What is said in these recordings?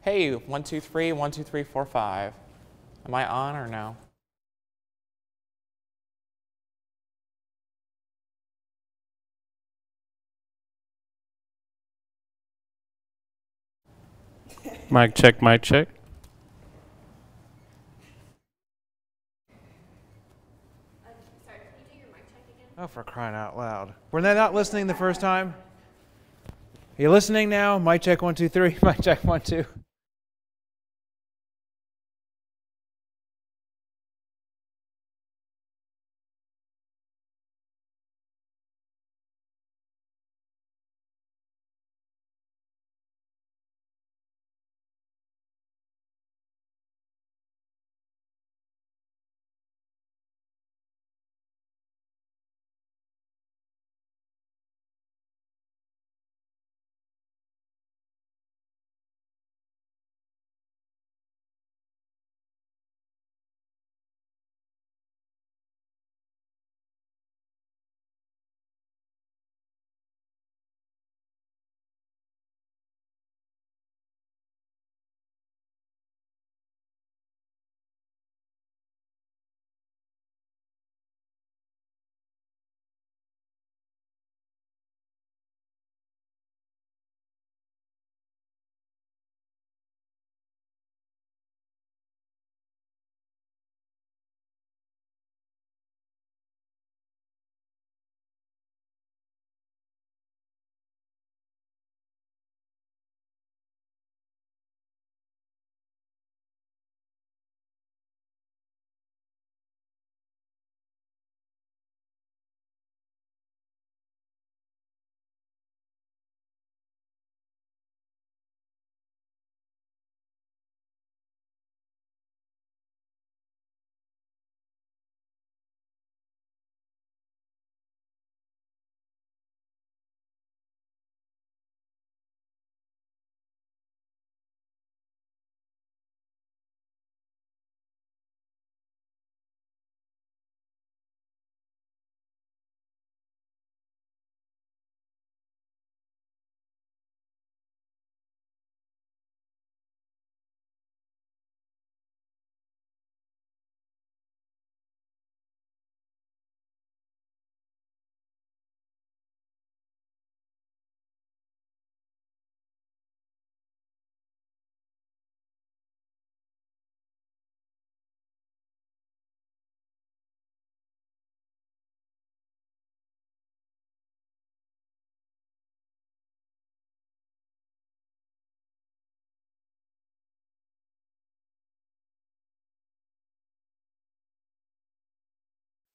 Hey, 1, 2, 3, 1, 2, 3, 4, 5. Am I on or no? Mic check, mic check. Sorry, can you do your mic check again? Oh, for crying out loud. Were they not listening the first time? Are you listening now? Mic check 1, 2, 3. Mic check 1, 2.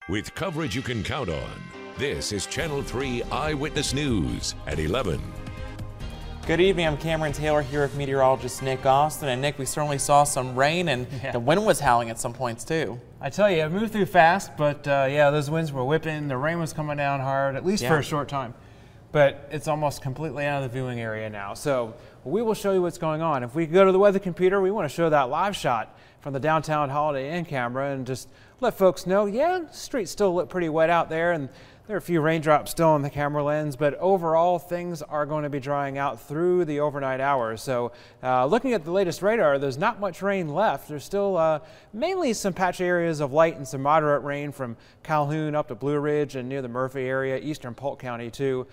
With coverage you can count on, this is Channel 3 Eyewitness News at 11. Good evening, I'm Cameron Taylor here with meteorologist Nick Austin. And Nick, we certainly saw some rain and the wind was howling at some points too. I tell you, it moved through fast, but yeah, those winds were whipping. The rain was coming down hard, at least for a short time. But it's almost completely out of the viewing area now. So we will show you what's going on. If we go to the weather computer, we want to show that live shot from the downtown Holiday Inn camera and just let folks know, yeah, the streets still look pretty wet out there and there are a few raindrops still on the camera lens, but overall things are going to be drying out through the overnight hours. So looking at the latest radar, there's not much rain left. There's still mainly some patchy areas of light and some moderate rain from Calhoun up to Blue Ridge and near the Murphy area, eastern Polk County too.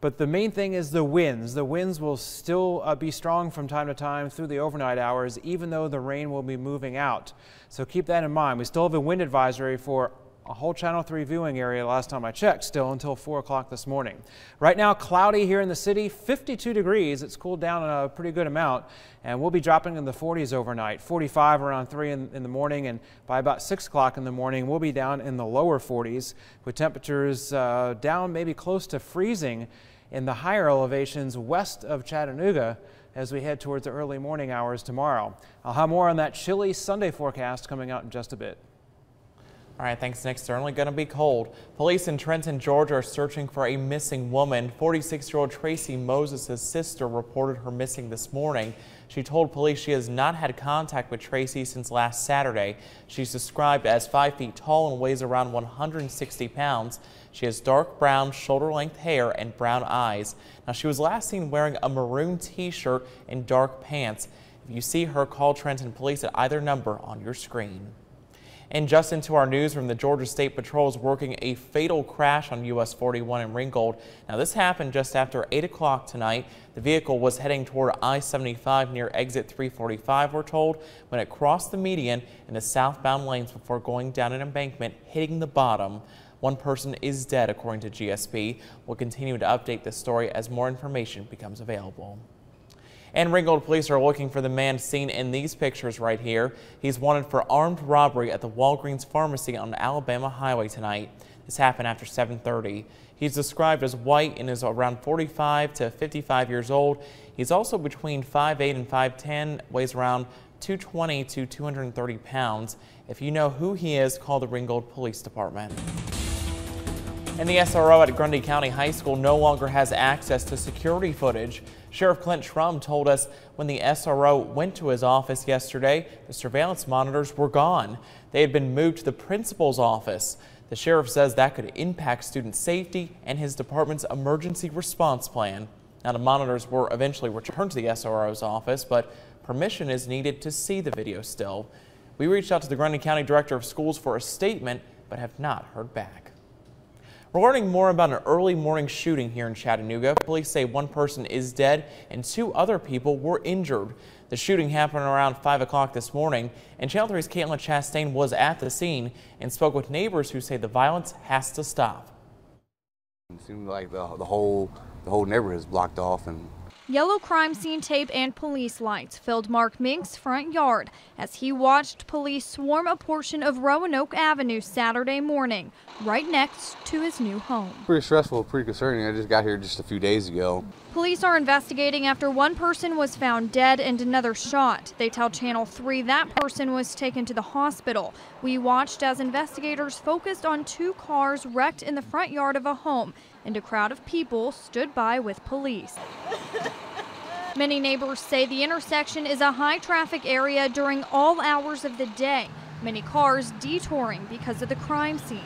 But the main thing is the winds. The winds will still be strong from time to time through the overnight hours, even though the rain will be moving out. So keep that in mind. We still have a wind advisory for a whole Channel 3 viewing area last time I checked, still until 4 o'clock this morning. Right now, cloudy here in the city, 52 degrees. It's cooled down a pretty good amount, and we'll be dropping in the 40s overnight, 45 around 3 in the morning, and by about 6 o'clock in the morning, we'll be down in the lower 40s with temperatures down maybe close to freezing in the higher elevations west of Chattanooga as we head towards the early morning hours tomorrow. I'll have more on that chilly Sunday forecast coming out in just a bit. All right, thanks, Nick. Certainly going to be cold. Police in Trenton, Georgia are searching for a missing woman. 46-year-old Tracy Moses' sister reported her missing this morning. She told police she has not had contact with Tracy since last Saturday. She's described as 5 feet tall and weighs around 160 pounds. She has dark brown shoulder-length hair and brown eyes. Now, she was last seen wearing a maroon t-shirt and dark pants. If you see her, call Trenton Police at either number on your screen. And just into our newsroom, the Georgia State Patrol is working a fatal crash on US 41 in Ringgold. Now, this happened just after 8 o'clock tonight. The vehicle was heading toward I-75 near exit 345, we're told, when it crossed the median in the southbound lanes before going down an embankment, hitting the bottom. One person is dead, according to GSP. We'll continue to update this story as more information becomes available. And Ringgold police are looking for the man seen in these pictures right here. He's wanted for armed robbery at the Walgreens pharmacy on Alabama Highway tonight. This happened after 7:30. He's described as white and is around 45 to 55 years old. He's also between 5'8" and 5'10", weighs around 220 to 230 pounds. If you know who he is, call the Ringgold Police Department. And the SRO at Grundy County High School no longer has access to security footage. Sheriff Clint Schrum told us when the SRO went to his office yesterday, the surveillance monitors were gone. They had been moved to the principal's office. The sheriff says that could impact student safety and his department's emergency response plan. Now, the monitors were eventually returned to the SRO's office, but permission is needed to see the video still. We reached out to the Grundy County Director of Schools for a statement, but have not heard back. We're learning more about an early morning shooting here in Chattanooga. Police say one person is dead and 2 other people were injured. The shooting happened around 5 o'clock this morning, and Channel 3's Caitlin Chastain was at the scene and spoke with neighbors who say the violence has to stop. It seemed like the whole neighborhood is blocked off. And yellow crime scene tape and police lights filled Mark Mink's front yard as he watched police swarm a portion of Roanoke Avenue Saturday morning, right next to his new home. pretty stressful, pretty concerning. I just got here just a few days ago. Police are investigating after one person was found dead and another shot. They tell Channel 3 that person was taken to the hospital. We watched as investigators focused on 2 cars wrecked in the front yard of a home, and a crowd of people stood by with police. Many neighbors say the intersection is a high-traffic area during all hours of the day, many cars detouring because of the crime scene.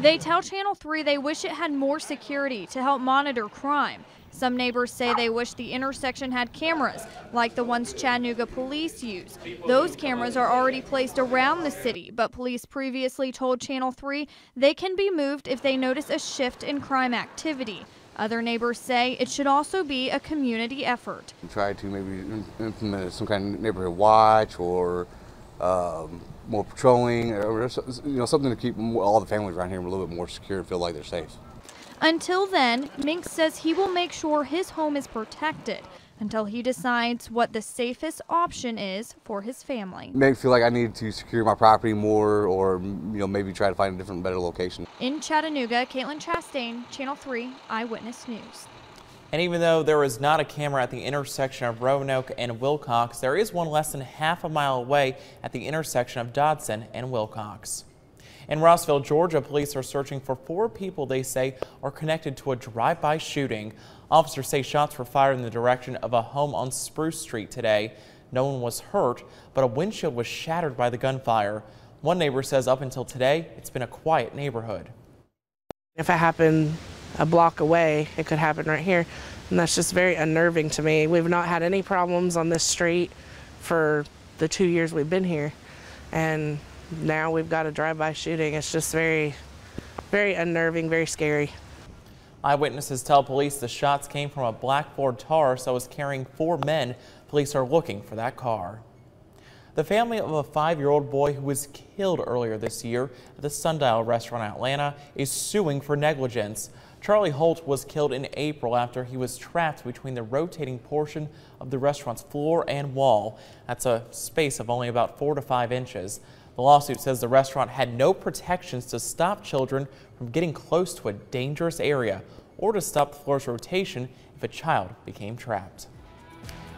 They tell Channel 3 they wish it had more security to help monitor crime. Some neighbors say they wish the intersection had cameras, like the ones Chattanooga police use. Those cameras are already placed around the city, but police previously told Channel 3 they can be moved if they notice a shift in crime activity. Other neighbors say it should also be a community effort. Try to maybe implement some kind of neighborhood watch or more patrolling, or something to keep all the families around here a little bit more secure and feel like they're safe. Until then, Mink says he will make sure his home is protected until he decides what the safest option is for his family. Make me feel like I need to secure my property more, or maybe try to find a different, better location. In Chattanooga, Caitlin Chastain, Channel 3 Eyewitness News. And even though there is not a camera at the intersection of Roanoke and Wilcox, there is one less than half a mile away at the intersection of Dodson and Wilcox. In Rossville, Georgia, police are searching for 4 people they say are connected to a drive-by shooting. Officers say shots were fired in the direction of a home on Spruce Street today. No one was hurt, but a windshield was shattered by the gunfire. One neighbor says up until today, it's been a quiet neighborhood. If it happened a block away, it could happen right here, and that's just very unnerving to me. We've not had any problems on this street for the 2 years we've been here, and now we've got a drive-by shooting. It's just very, very unnerving, very scary. Eyewitnesses tell police the shots came from a black Ford Taurus that was carrying 4 men. Police are looking for that car. The family of a 5-year-old boy who was killed earlier this year at the Sundial restaurant in Atlanta is suing for negligence. Charlie Holt was killed in April after he was trapped between the rotating portion of the restaurant's floor and wall. That's a space of only about 4 to 5 inches. The lawsuit says the restaurant had no protections to stop children from getting close to a dangerous area or to stop the floor's rotation if a child became trapped.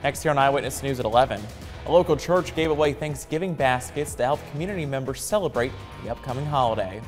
Next here on Eyewitness News at 11, a local church gave away Thanksgiving baskets to help community members celebrate the upcoming holiday.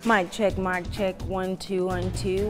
Mic check, 1 2 1 2.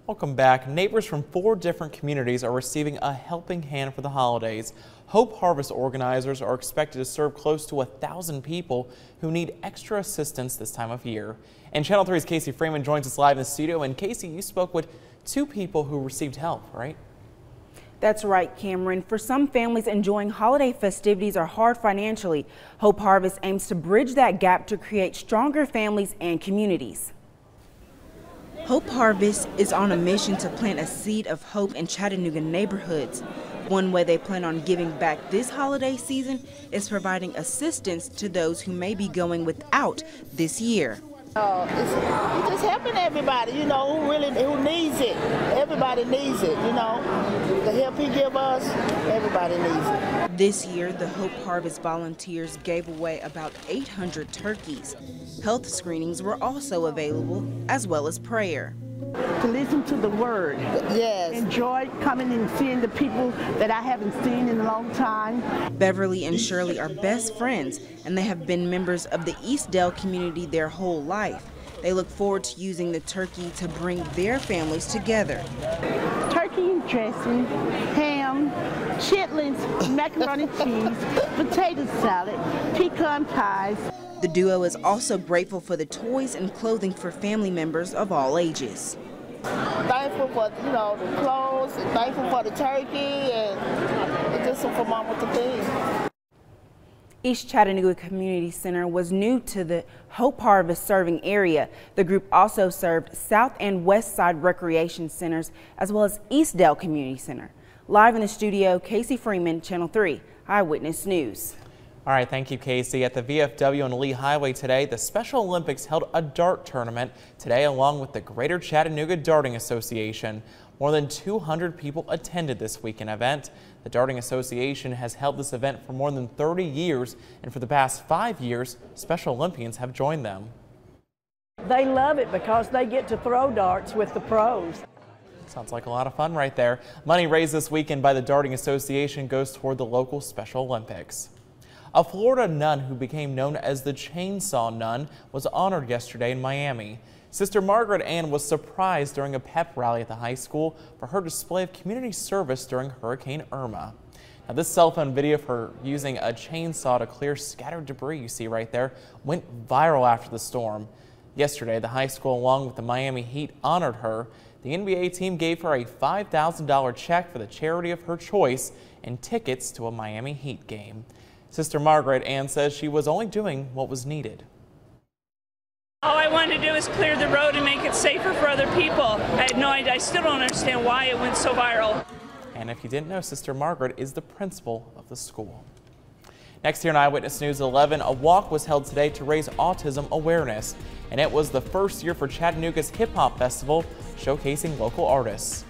Welcome back. Neighbors from 4 different communities are receiving a helping hand for the holidays. Hope Harvest organizers are expected to serve close to 1,000 people who need extra assistance this time of year. And Channel 3's Casey Freeman joins us live in the studio. And Casey, you spoke with 2 people who received help, right? That's right, Cameron. For some families, enjoying holiday festivities are hard financially. Hope Harvest aims to bridge that gap to create stronger families and communities. Hope Harvest is on a mission to plant a seed of hope in Chattanooga neighborhoods. One way they plan on giving back this holiday season is providing assistance to those who may be going without this year. It's just helping everybody, you know, who needs it. Everybody needs it, you know. The help he give us, everybody needs it. This year, the Hope Harvest volunteers gave away about 800 turkeys. Health screenings were also available, as well as prayer. To listen to the word. Yes. Enjoy coming and seeing the people that I haven't seen in a long time. Beverly and Shirley are best friends, and they have been members of the Eastdale community their whole life. They look forward to using the turkey to bring their families together. Turkey dressing, ham, chitlins, macaroni cheese, potato salad, pecan pies. The duo is also grateful for the toys and clothing for family members of all ages. Thankful for, you know, the clothes, and thankful for the turkey, and just for Mama to be. East Chattanooga Community Center was new to the Hope Harvest serving area. The group also served South and West Side Recreation Centers, as well as Eastdale Community Center. Live in the studio, Casey Freeman, Channel 3 Eyewitness News. All right, thank you, Casey. At the VFW on Lee Highway today, the Special Olympics held a dart tournament today along with the Greater Chattanooga Darting Association. More than 200 people attended this weekend event. The Darting Association has held this event for more than 30 years, and for the past 5 years, Special Olympians have joined them. They love it because they get to throw darts with the pros. Sounds like a lot of fun right there. Money raised this weekend by the Darting Association goes toward the local Special Olympics. A Florida nun who became known as the Chainsaw Nun was honored yesterday in Miami. Sister Margaret Ann was surprised during a pep rally at the high school for her display of community service during Hurricane Irma. Now, this cell phone video of her using a chainsaw to clear scattered debris you see right there went viral after the storm. Yesterday, the high school along with the Miami Heat honored her. The NBA team gave her a $5,000 check for the charity of her choice and tickets to a Miami Heat game. Sister Margaret Ann says she was only doing what was needed. All I wanted to do is clear the road and make it safer for other people. I had no idea. I still don't understand why it went so viral. And if you didn't know, Sister Margaret is the principal of the school. Next here in Eyewitness News 11, a walk was held today to raise autism awareness. And it was the first year for Chattanooga's Hip Hop Festival, showcasing local artists.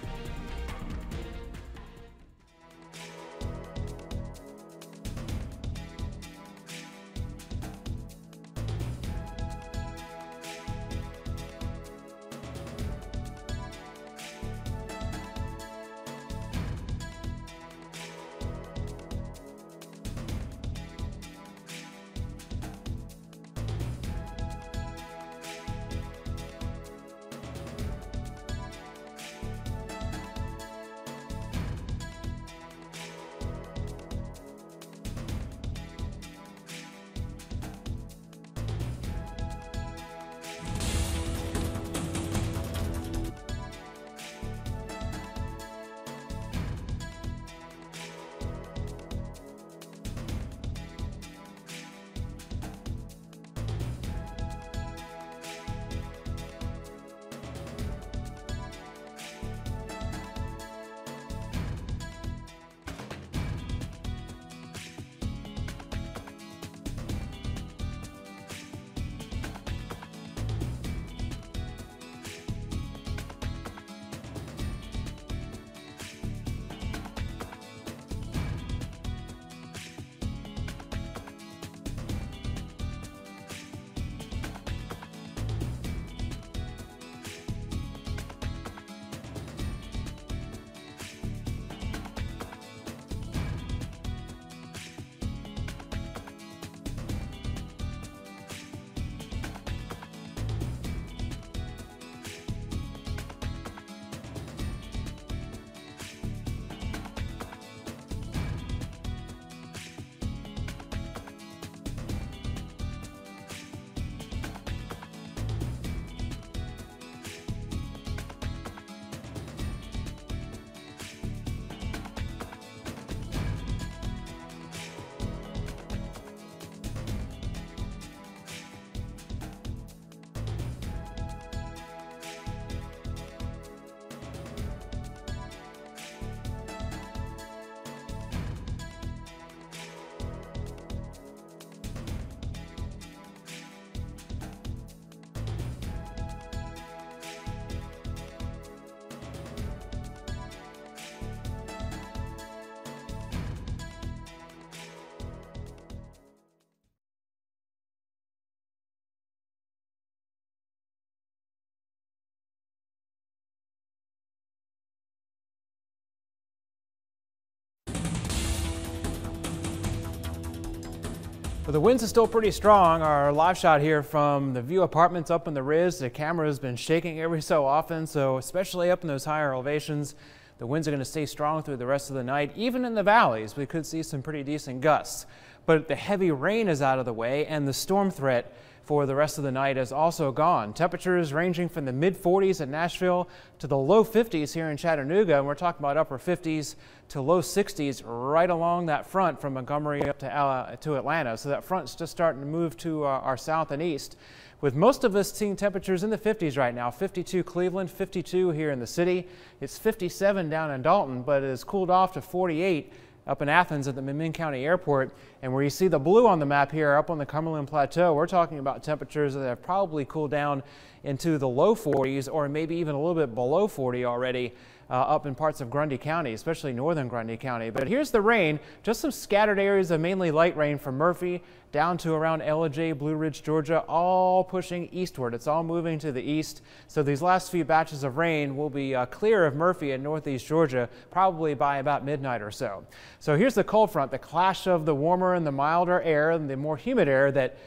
Well, the winds are still pretty strong. Our live shot here from the View Apartments up in the Riz, the camera has been shaking every so often, so especially up in those higher elevations, the winds are going to stay strong through the rest of the night. Even in the valleys, we could see some pretty decent gusts. But the heavy rain is out of the way, and the storm threat for the rest of the night is also gone. Temperatures ranging from the mid-40s at Nashville to the low 50s here in Chattanooga, and we're talking about upper 50s to low 60s right along that front from Montgomery up to Atlanta. So that front's just starting to move to our south and east, with most of us seeing temperatures in the 50s right now. 52 Cleveland, 52 here in the city. It's 57 down in Dalton, but it has cooled off to 48 up in Athens at the McMinn County Airport. And where you see the blue on the map here up on the Cumberland Plateau, we're talking about temperatures that have probably cooled down into the low 40s or maybe even a little bit below 40 already up in parts of Grundy County, especially northern Grundy County. But here's the rain, just some scattered areas of mainly light rain from Murphy down to around Ellijay, Blue Ridge, Georgia, all pushing eastward. It's all moving to the east. So these last few batches of rain will be clear of Murphy and northeast Georgia probably by about midnight or so. So here's the cold front, the clash of the warmer and the milder air and the more humid air that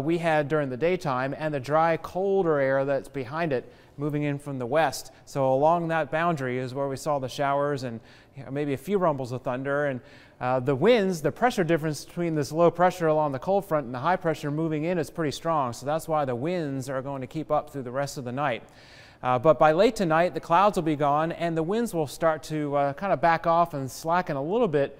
we had during the daytime, and the dry, colder air that's behind it moving in from the west. So along that boundary is where we saw the showers and maybe a few rumbles of thunder. And the winds, the pressure difference between this low pressure along the cold front and the high pressure moving in is pretty strong. So that's why the winds are going to keep up through the rest of the night. But by late tonight, the clouds will be gone and the winds will start to kind of back off and slacken a little bit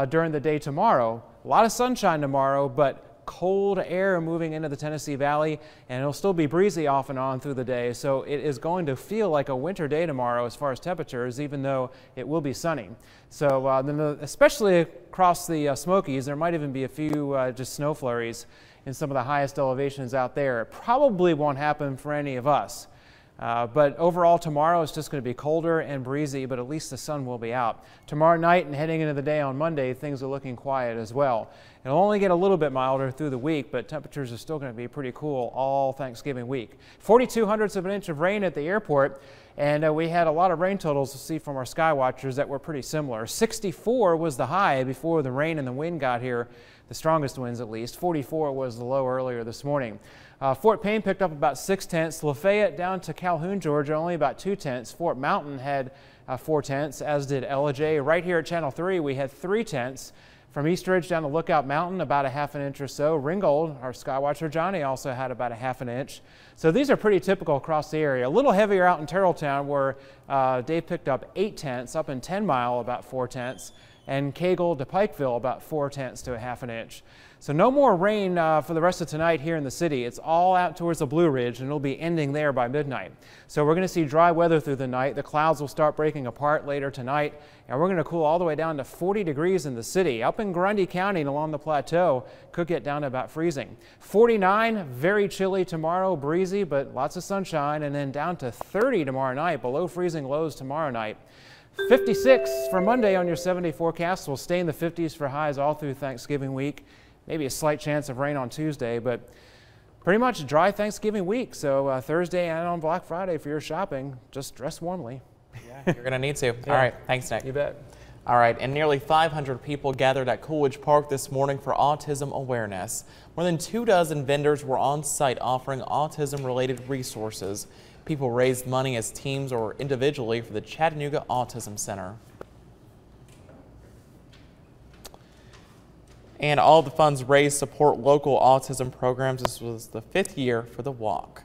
during the day tomorrow. A lot of sunshine tomorrow, but cold air moving into the Tennessee Valley, and it'll still be breezy off and on through the day. So it is going to feel like a winter day tomorrow as far as temperatures, even though it will be sunny. So especially across the Smokies, there might even be a few just snow flurries in some of the highest elevations out there. It probably won't happen for any of us. But overall tomorrow it's just going to be colder and breezy, but at least the sun will be out. Tomorrow night and heading into the day on Monday, things are looking quiet as well. It'll only get a little bit milder through the week, but temperatures are still going to be pretty cool all Thanksgiving week. 42/100ths of an inch of rain at the airport, and we had a lot of rain totals to see from our sky watchers that were pretty similar. 64 was the high before the rain and the wind got here, the strongest winds at least. 44 was the low earlier this morning. Fort Payne picked up about 6/10. Lafayette down to Calhoun, Georgia, only about 2/10. Fort Mountain had 4/10, as did Ellijay. Right here at Channel 3, we had 3/10. From East Ridge down to Lookout Mountain, about a ½ inch or so. Ringgold, our skywatcher Johnny, also had about a ½ inch. So these are pretty typical across the area. A little heavier out in Terrelltown, where Dave picked up 8/10. Up in 10 Mile, about 4/10. And Cagle to Pikeville, about 4/10 to a ½ inch. So no more rain for the rest of tonight here in the city. It's all out towards the Blue Ridge, and it'll be ending there by midnight. So we're going to see dry weather through the night. The clouds will start breaking apart later tonight, and we're going to cool all the way down to 40 degrees in the city. Up in Grundy County and along the plateau, could get down to about freezing. 49, very chilly tomorrow, breezy, but lots of sunshine, and then down to 30 tomorrow night, below freezing lows tomorrow night. 56 for Monday on your 7-day forecast. We'll stay in the 50s for highs all through Thanksgiving week. Maybe a slight chance of rain on Tuesday, but pretty much dry Thanksgiving week. So Thursday and on Black Friday for your shopping, just dress warmly. Yeah, you're going to need to. Yeah. All right. Thanks, Nick. You bet. All right. And nearly 500 people gathered at Coolidge Park this morning for autism awareness. More than 24 vendors were on site offering autism-related resources. People raised money as teams or individually for the Chattanooga Autism Center. And all the funds raised support local autism programs. This was the 5th year for the walk.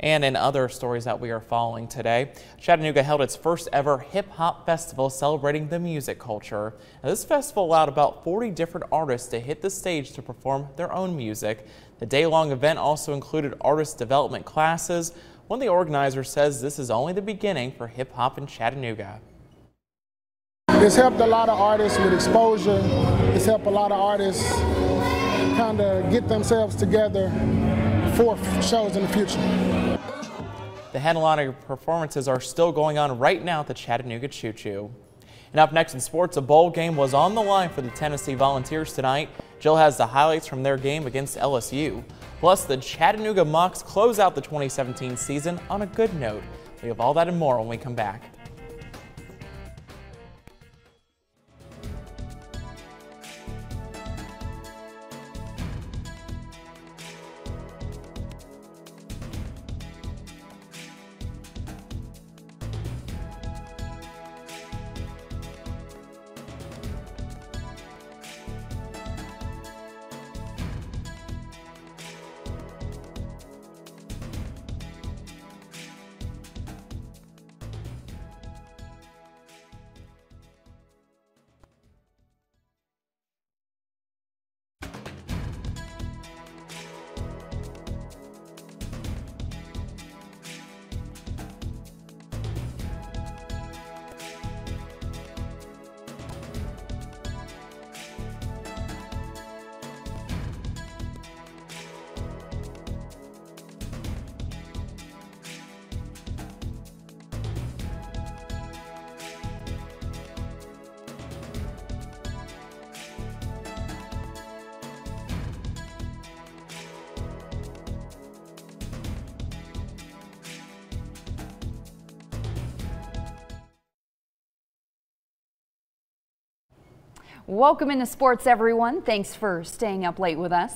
And in other stories that we are following today, Chattanooga held its first ever hip hop festival celebrating the music culture. Now, this festival allowed about 40 different artists to hit the stage to perform their own music. The day-long event also included artist development classes. One of the organizers says this is only the beginning for hip hop in Chattanooga. It's helped a lot of artists with exposure. It's helped a lot of artists kind of get themselves together for shows in the future. The headliner performances are still going on right now at the Chattanooga Choo Choo. And up next in sports, a bowl game was on the line for the Tennessee Volunteers tonight. Jill has the highlights from their game against LSU. Plus, the Chattanooga Mocs close out the 2017 season on a good note. We have all that and more when we come back. Welcome into sports, everyone. Thanks for staying up late with us.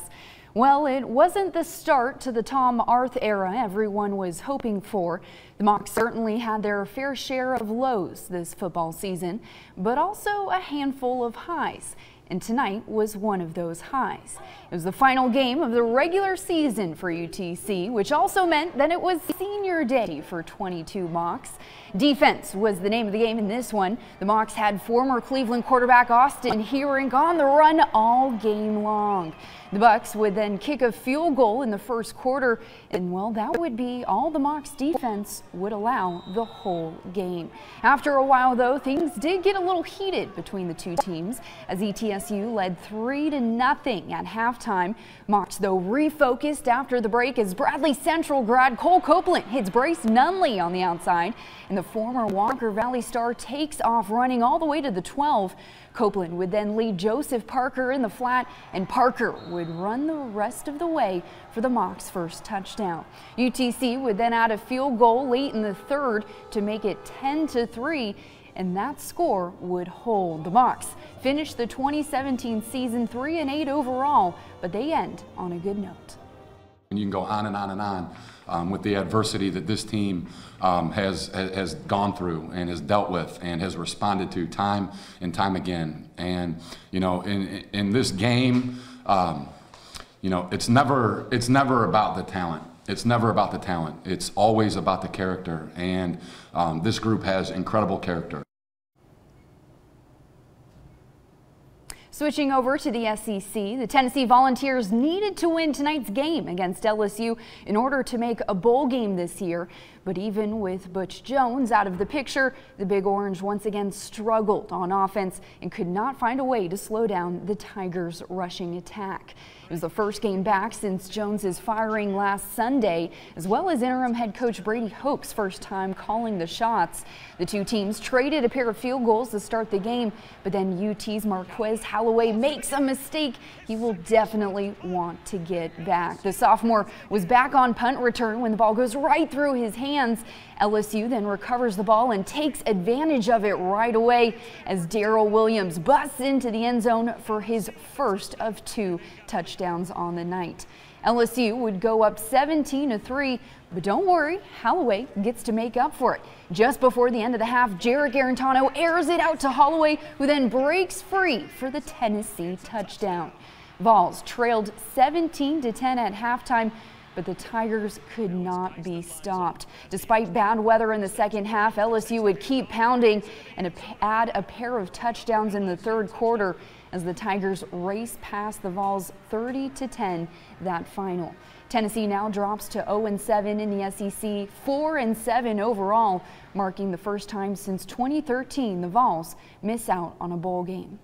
Well, it wasn't the start to the Tom Arth era everyone was hoping for. The Mocs certainly had their fair share of lows this football season, but also a handful of highs. And tonight was one of those highs. It was the final game of the regular season for UTC, which also meant that it was senior day for 22 Mocs. Defense was the name of the game in this one. The Mocs had former Cleveland quarterback Austin Heering on the run all game long. The Bucks would then kick a field goal in the first quarter, and well, that would be all the Mocs defense would allow the whole game. After a while, though, things did get a little heated between the two teams as ETSU led 3-0 at halftime. Mocs, though, refocused after the break as Bradley Central grad Cole Copeland hits Brace Nunley on the outside, and the former Walker Valley star takes off running all the way to the 12. Copeland would then lead Joseph Parker in the flat, and Parker would run the rest of the way for the Mocs' first touchdown. UTC would then add a field goal late in the third to make it 10-3, and that score would hold. The Mocs finished the 2017 season 3-8 overall, but they end on a good note. You can go on and on and on with the adversity that this team has gone through and has dealt with and has responded to time and time again. And you know, in this game, you know, it's never about the talent. It's never about the talent. It's always about the character. And this group has incredible character. Switching over to the SEC, the Tennessee Volunteers needed to win tonight's game against LSU in order to make a bowl game this year. But even with Butch Jones out of the picture, the Big Orange once again struggled on offense and could not find a way to slow down the Tigers' rushing attack. It was the first game back since Jones's firing last Sunday, as well as interim head coach Brady Hoke's first time calling the shots. The two teams traded a pair of field goals to start the game, but then UT's Marquez Holloway makes a mistake he will definitely want to get back. The sophomore was back on punt return when the ball goes right through his hands. LSU then recovers the ball and takes advantage of it right away as Darrell Williams busts into the end zone for his first of 2 touchdowns on the night. LSU would go up 17-3, but don't worry, Holloway gets to make up for it. Just before the end of the half, Jarek Arantano airs it out to Holloway, who then breaks free for the Tennessee touchdown. Vols trailed 17-10 at halftime, but the Tigers could not be stopped. Despite bad weather in the second half, LSU would keep pounding and add a pair of touchdowns in the third quarter as the Tigers race past the Vols 30-10 that final. Tennessee now drops to 0-7 in the SEC, 4-7 overall, marking the first time since 2013 the Vols miss out on a bowl game.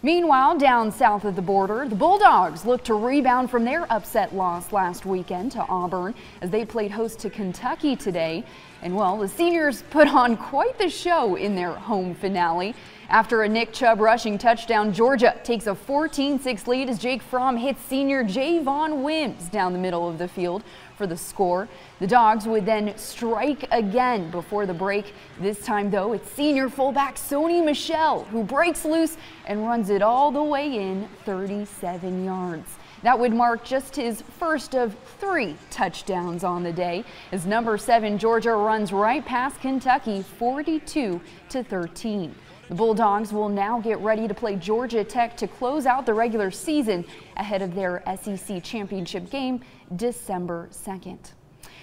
Meanwhile, down south of the border, the Bulldogs look to rebound from their upset loss last weekend to Auburn as they played host to Kentucky today. And well, the seniors put on quite the show in their home finale. After a Nick Chubb rushing touchdown, Georgia takes a 14-6 lead as Jake Fromm hits senior Javon Wims down the middle of the field for the score. The Dogs would then strike again before the break. This time, though, it's senior fullback Sony Michel who breaks loose and runs it all the way in 37 yards. That would mark just his first of 3 touchdowns on the day as number 7 Georgia runs right past Kentucky 42-13. The Bulldogs will now get ready to play Georgia Tech to close out the regular season ahead of their SEC championship game December 2nd.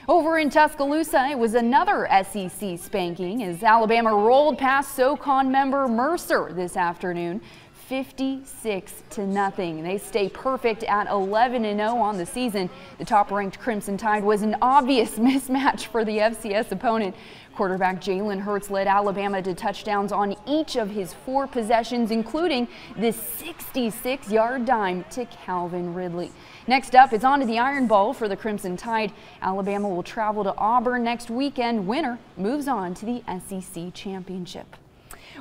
Over in Tuscaloosa, it was another SEC spanking as Alabama rolled past SoCon member Mercer this afternoon, 56-0. They stay perfect at 11-0 on the season. The top-ranked Crimson Tide was an obvious mismatch for the FCS opponent. Quarterback Jalen Hurts led Alabama to touchdowns on each of his 4 possessions, including this 66-yard dime to Calvin Ridley. Next up, it's on to the Iron Bowl for the Crimson Tide. Alabama will travel to Auburn next weekend. Winner moves on to the SEC championship.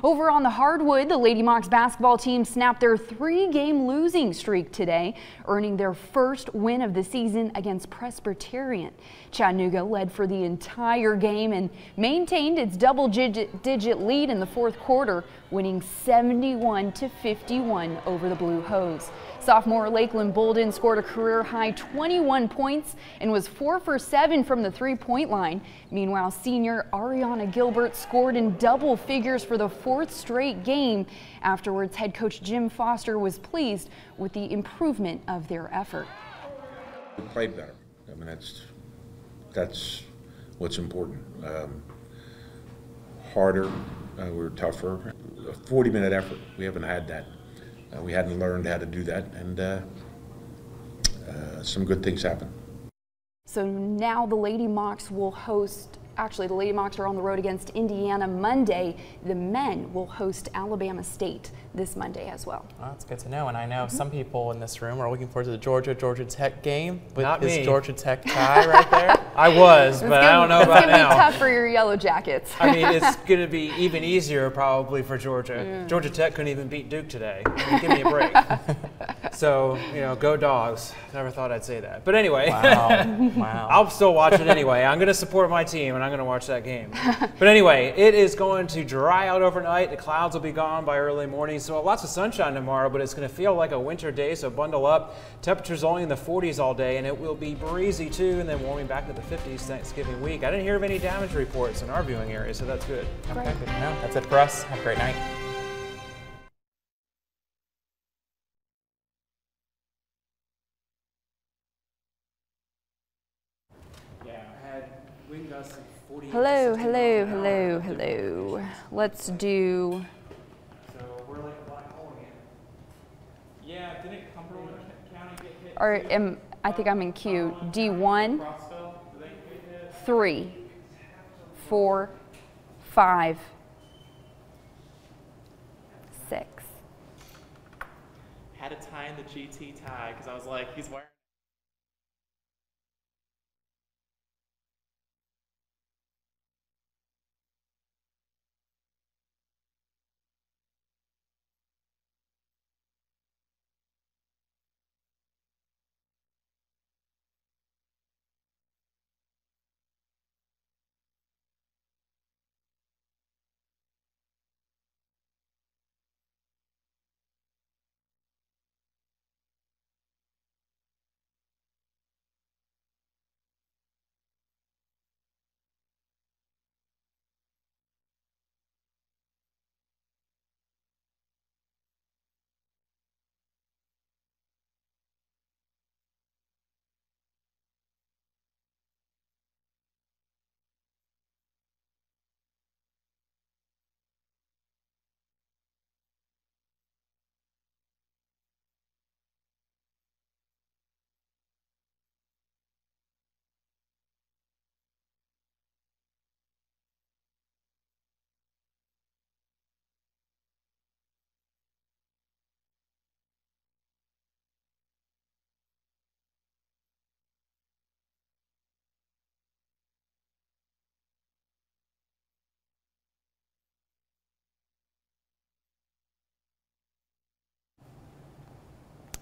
Over on the hardwood, the Lady Mocs basketball team snapped their 3-game losing streak today, earning their first win of the season against Presbyterian. Chattanooga led for the entire game and maintained its double-digit lead in the fourth quarter, winning 71-51 over the Blue Hose. Sophomore Lakeland Bolden scored a career-high 21 points and was 4 for 7 from the three-point line. Meanwhile, senior Ariana Gilbert scored in double figures for the 4th straight game. Afterwards, head coach Jim Foster was pleased with the improvement of their effort. We played better. I mean, that's what's important. Harder, we were tougher. A 40-minute effort. We haven't had that. We hadn't learned how to do that, and some good things happen. So now the Lady Mocs will host, actually the Lady Mocs are on the road against Indiana Monday. The men will host Alabama State this Monday as well. Oh, that's good to know. And I know some people in this room are looking forward to the Georgia Tech game with Not his me. Georgia Tech tie right there. I was, but I don't know about now. It's going to be tough for your Yellow Jackets. I mean, it's going to be even easier probably for Georgia. Yeah. Georgia Tech couldn't even beat Duke today. I mean, give me a break. So, you know, go Dogs. Never thought I'd say that. But anyway, wow. I'll still watch it anyway. I'm going to support my team, and I'm going to watch that game. But anyway, it is going to dry out overnight. The clouds will be gone by early morning. So lots of sunshine tomorrow, but it's going to feel like a winter day, so bundle up. Temperatures only in the 40s all day, and it will be breezy too, and then warming back to the 50s Thanksgiving week. I didn't hear of any damage reports in our viewing area, so that's good. Okay, good to know. That's it for us. Have a great night. Hello, hello, hello, hello. Let's do. So we're like a black hole again. Yeah, didn't Cumberland County get hit? Or I think I'm in queue. D1, 3, 4, 5, 6. Had to tie in the GT tie because I was like, he's wearing.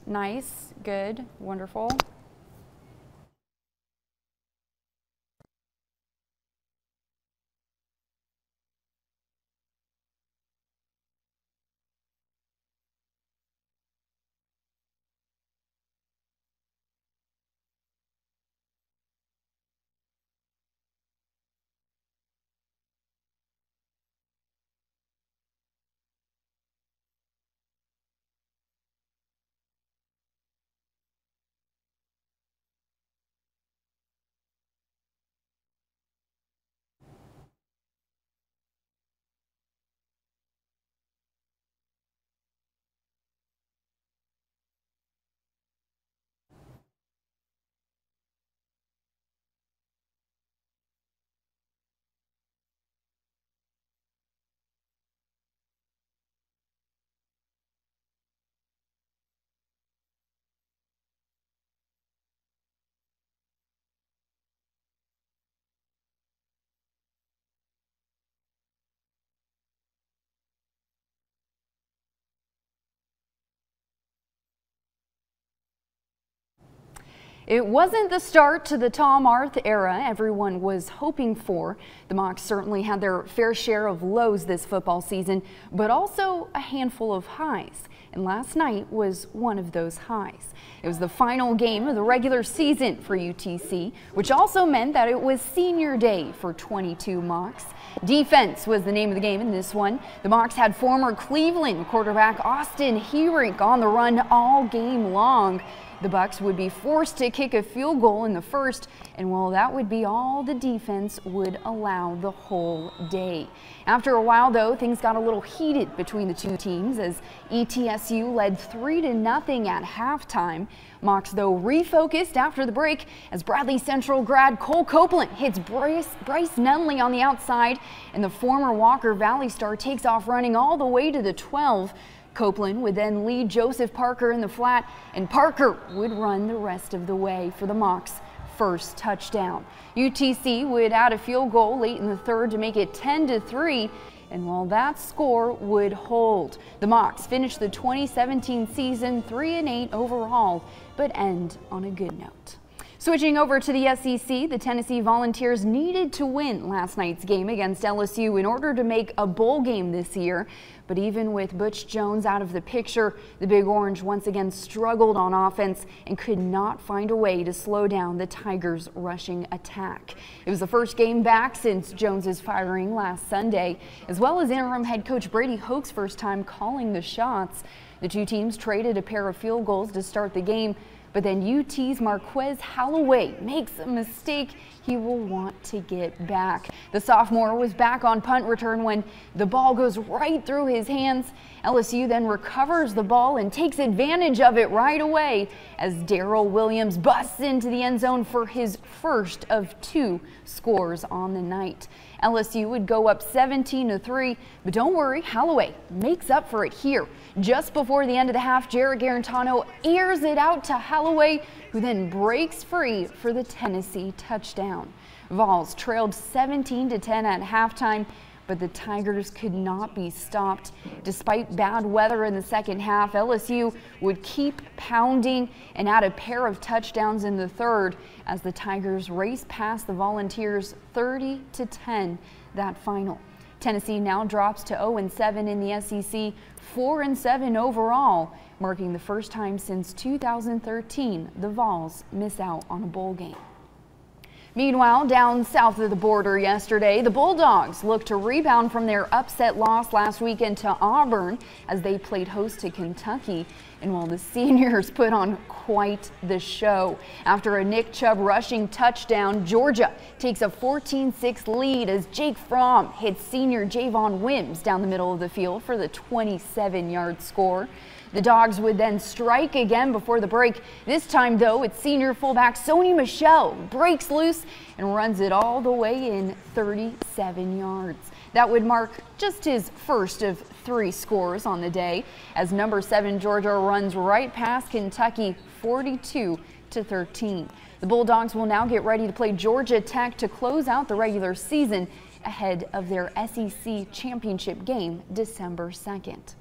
Nice, good, wonderful. It wasn't the start to the Tom Arth era everyone was hoping for. The Mocs certainly had their fair share of lows this football season, but also a handful of highs. And last night was one of those highs. It was the final game of the regular season for UTC, which also meant that it was senior day for 22 Mocs. Defense was the name of the game in this one. The Mocs had former Cleveland quarterback Austin Heerink on the run all game long. The Bucks would be forced to kick a field goal in the first, and well, that would be all the defense would allow the whole day. After a while, though, things got a little heated between the two teams as ETSU led 3-0 at halftime. Mocs, though, refocused after the break as Bradley Central grad Cole Copeland hits Bryce Nunley on the outside, and the former Walker Valley star takes off running all the way to the 12. Copeland would then lead Joseph Parker in the flat, and Parker would run the rest of the way for the Mocs' first touchdown. UTC would add a field goal late in the third to make it 10-3, and while that score would hold, the Mocs finished the 2017 season 3-8 overall, but end on a good note. Switching over to the SEC, the Tennessee Volunteers needed to win last night's game against LSU in order to make a bowl game this year. But even with Butch Jones out of the picture, the Big Orange once again struggled on offense and could not find a way to slow down the Tigers' rushing attack. It was the first game back since Jones's firing last Sunday, as well as interim head coach Brady Hoke's first time calling the shots. The two teams traded a pair of field goals to start the game, but then UT's Marquez Holloway makes a mistake he will want to get back. The sophomore was back on punt return when the ball goes right through his hands. LSU then recovers the ball and takes advantage of it right away as Darrell Williams busts into the end zone for his first of 2 scores on the night. LSU would go up 17-3, but don't worry, Holloway makes up for it here. Just before the end of the half, Jarrett Garantano airs it out to Holloway, who then breaks free for the Tennessee touchdown. Vols trailed 17-10 at halftime, but the Tigers could not be stopped. Despite bad weather in the second half, LSU would keep pounding and add a pair of touchdowns in the third as the Tigers raced past the Volunteers 30-10 that final. Tennessee now drops to 0-7 in the SEC, 4-7 overall, marking the first time since 2013 the Vols miss out on a bowl game. Meanwhile, down south of the border yesterday, the Bulldogs looked to rebound from their upset loss last weekend to Auburn as they played host to Kentucky. And while the seniors put on quite the show, after a Nick Chubb rushing touchdown, Georgia takes a 14-6 lead as Jake Fromm hits senior Javon Wims down the middle of the field for the 27-yard score. The Dogs would then strike again before the break. This time, though, it's senior fullback Sony Michel breaks loose and runs it all the way in 37 yards. That would mark just his first of 3 scores on the day as number 7 Georgia runs right past Kentucky 42-13. The Bulldogs will now get ready to play Georgia Tech to close out the regular season ahead of their SEC championship game December 2nd.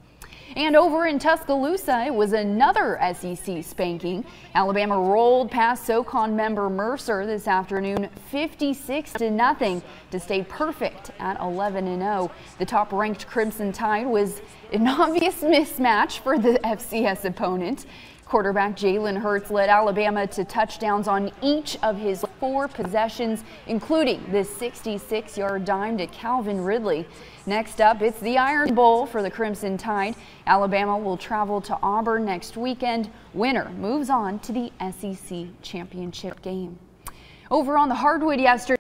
And over in Tuscaloosa, it was another SEC spanking. Alabama rolled past SoCon member Mercer this afternoon 56-0 to stay perfect at 11-0. The top-ranked Crimson Tide was an obvious mismatch for the FCS opponent. Quarterback Jalen Hurts led Alabama to touchdowns on each of his 4 possessions, including this 66-yard dime to Calvin Ridley. Next up, it's the Iron Bowl for the Crimson Tide. Alabama will travel to Auburn next weekend. Winner moves on to the SEC championship game. Over on the hardwood yesterday,